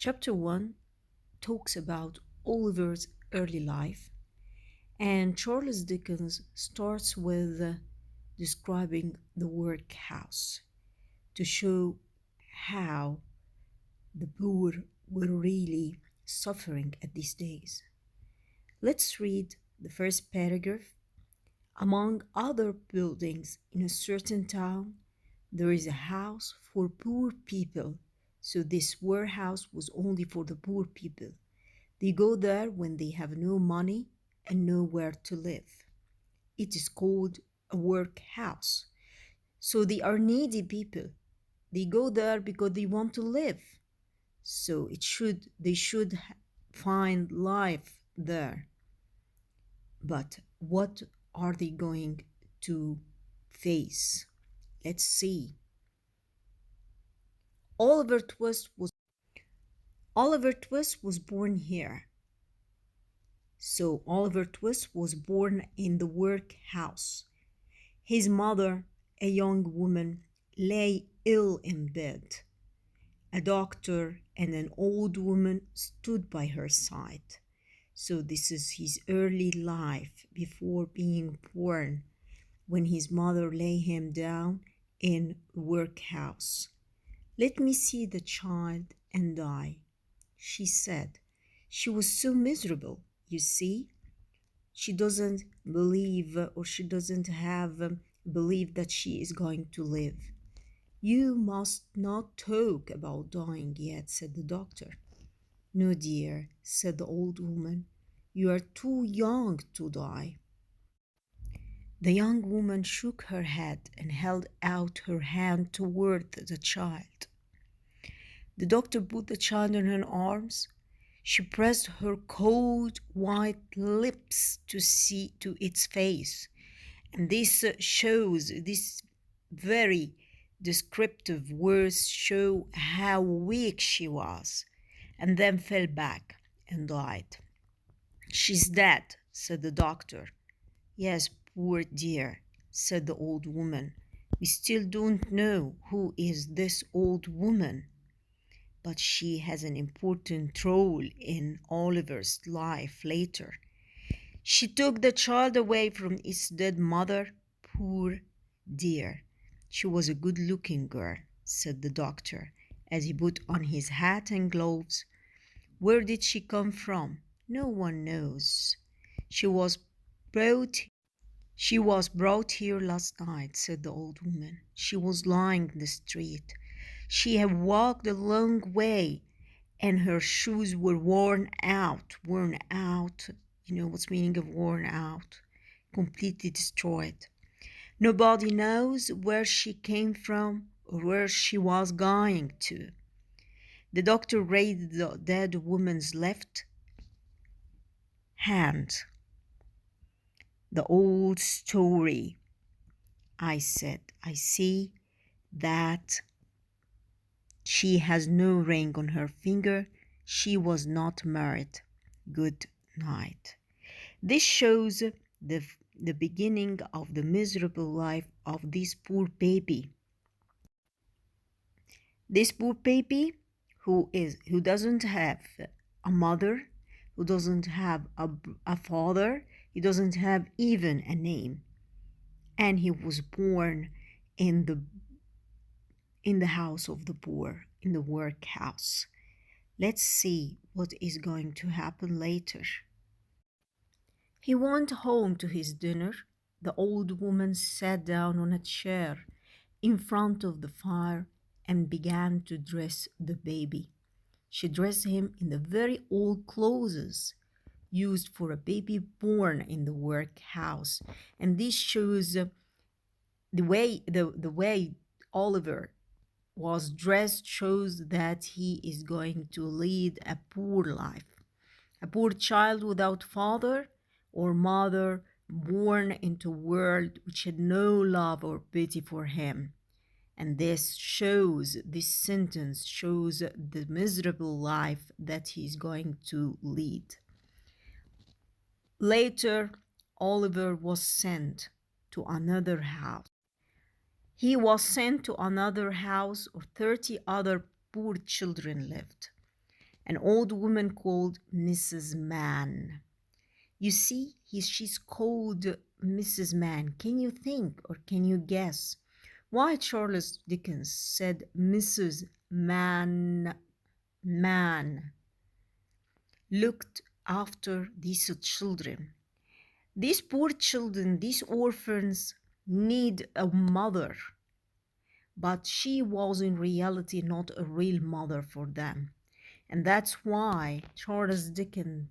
Chapter 1 talks about Oliver's early life, and Charles Dickens starts with describing the workhouse to show how the poor were really suffering at these days. Let's read the first paragraph. Among other buildings in a certain town, there is a house for poor people. So this warehouse was only for the poor people. They go there when they have no money and nowhere to live. It is called a workhouse. So they are needy people. They go there because they want to live. So they should find life there. But what are they going to face? Let's see. Oliver Twist was Oliver Twist was born here. So Oliver Twist was born in the workhouse. His mother, a young woman, lay ill in bed. A doctor and an old woman stood by her side. So this is his early life before being born, when his mother lay him down in workhouse. Let me see the child and die, she said. She was so miserable, you see. She doesn't believe or she doesn't have belief that she is going to live. You must not talk about dying yet, said the doctor. No, dear, said the old woman. You are too young to die. The young woman shook her head and held out her hand toward the child. The doctor put the child in her arms. She pressed her cold white lips to see to its face. And this very descriptive words show how weak she was, and then fell back and died. She's dead, said the doctor. Yes, poor dear, said the old woman. We still don't know who is this old woman, but she has an important role in Oliver's life later. She took the child away from its dead mother. Poor dear. She was a good-looking girl, said the doctor, as he put on his hat and gloves. Where did she come from? No one knows. She was brought She was brought here last night, said the old woman. She was lying in the street. She had walked a long way, and her shoes were worn out. Worn out. You know what's meaning of worn out? Completely destroyed. Nobody knows where she came from or where she was going to. The doctor raised the dead woman's left hand. The old story, I said. I see that she has no ring on her finger. She was not married. Good night. This shows the beginning of the miserable life of this poor baby. This poor baby who doesn't have a mother, who doesn't have a father, he doesn't have even a name. And he was born in the house of the poor, in the workhouse. Let's see what is going to happen later. He went home to his dinner. The old woman sat down on a chair in front of the fire and began to dress the baby. She dressed him in the very old clothes used for a baby born in the workhouse. And this shows the way Oliver was dressed shows that he is going to lead a poor life. A poor child without father or mother, born into a world which had no love or pity for him. And this sentence shows the miserable life that he's going to lead. Later, Oliver was sent to another house. He was sent to another house where 30 other poor children lived. an old woman called Mrs. Mann. You see, she's called Mrs. Mann. Can you think or can you guess why Charles Dickens said Mrs. Mann looked after these children? These poor children, these orphans, need a mother, but she was in reality not a real mother for them. And that's why Charles Dickens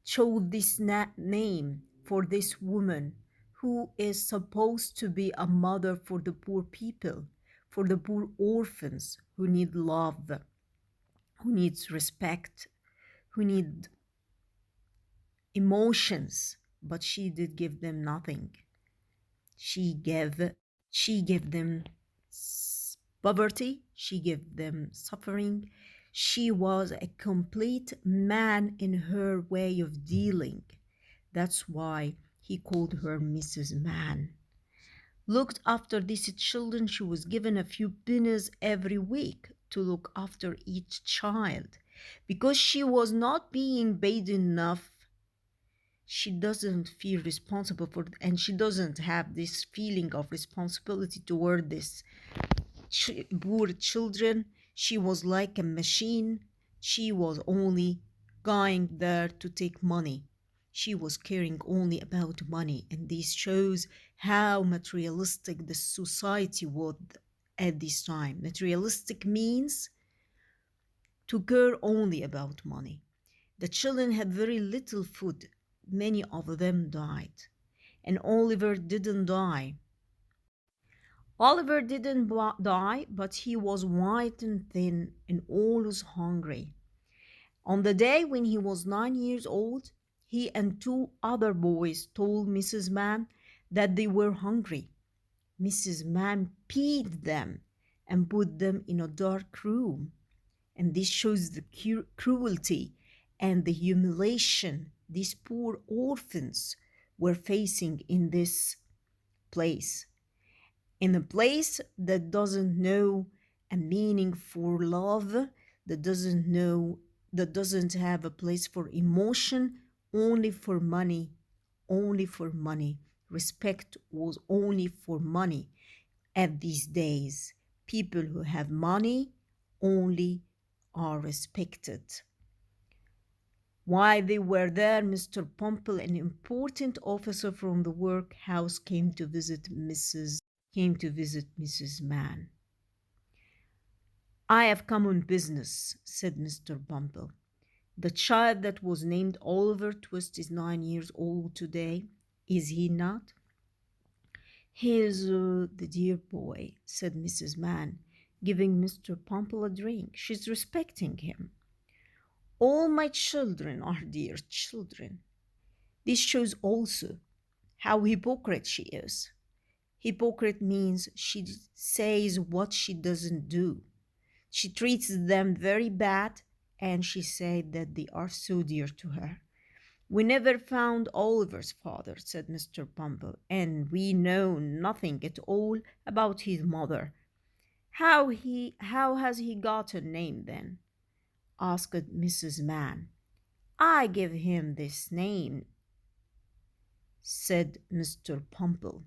chose this name for this woman who is supposed to be a mother for the poor people, for the poor orphans who need love, who needs respect, who need emotions, but she did give them nothing. She gave them poverty, she gave them suffering. She was a complete man in her way of dealing. That's why he called her Mrs. Mann. Looked after these children. She was given a few pennies every week to look after each child. Because she was not being paid enough, she doesn't feel responsible for it, and she doesn't have this feeling of responsibility toward this poor children. She was like a machine. She was only going there to take money. She was caring only about money, and this shows how materialistic the society was at this time. Materialistic means to care only about money. The children had very little food. Many of them died, and Oliver didn't die. Oliver didn't die, but he was white and thin and always hungry. On the day when he was 9 years old, he and two other boys told Mrs. Mann that they were hungry. Mrs. Mann peed them and put them in a dark room. And this shows the cruelty and the humiliation these poor orphans were facing in this place. In a place that doesn't know a meaning for love, that doesn't have a place for emotion, only for money, only for money. Respect was only for money. At these days, people who have money only are respected. While they were there, Mr. Pumple, an important officer from the workhouse, came to visit Mrs. Mann. I have come on business, said Mr. Pumple. The child that was named Oliver Twist is 9 years old today, is he not? He is the dear boy, said Mrs. Mann, giving Mr. Pumple a drink. She's respecting him. All my children are dear children. This shows also how hypocrite she is. Hypocrite means she says what she doesn't do. She treats them very bad, and she said that they are so dear to her. We never found Oliver's father, said Mr. Pumple, and we know nothing at all about his mother. How has he got a name then? Asked Mrs. Mann. I give him this name, said Mr. Pumple.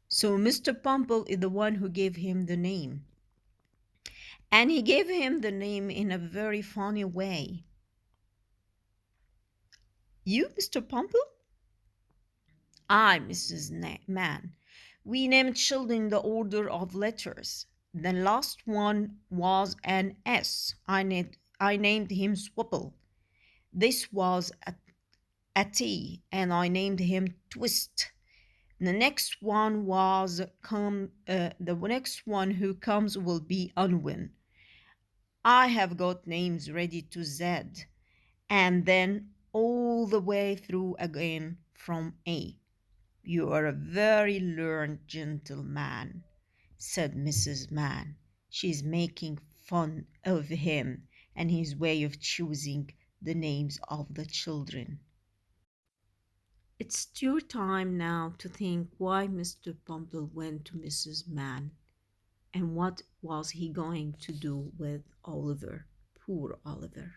So Mr. Pumple is the one who gave him the name. And he gave him the name in a very funny way. You, Mr. Pumple? I, Mrs. Mann. We named children in the order of letters. The last one was an S. I named him Swipple. This was a T, and I named him Twist. The next one who comes will be Unwin. I have got names ready to Z, and then all the way through again from A. You are a very learned gentleman, said Mrs. Mann. She's making fun of him and his way of choosing the names of the children. It's your time now to think why Mr. Pumple went to Mrs. Mann and what was he going to do with Oliver, poor Oliver.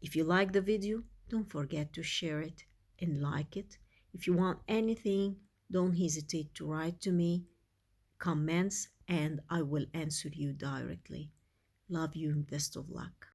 If you like the video, don't forget to share it and like it. If you want anything, don't hesitate to write to me, comments, and I will answer you directly. Love you and best of luck.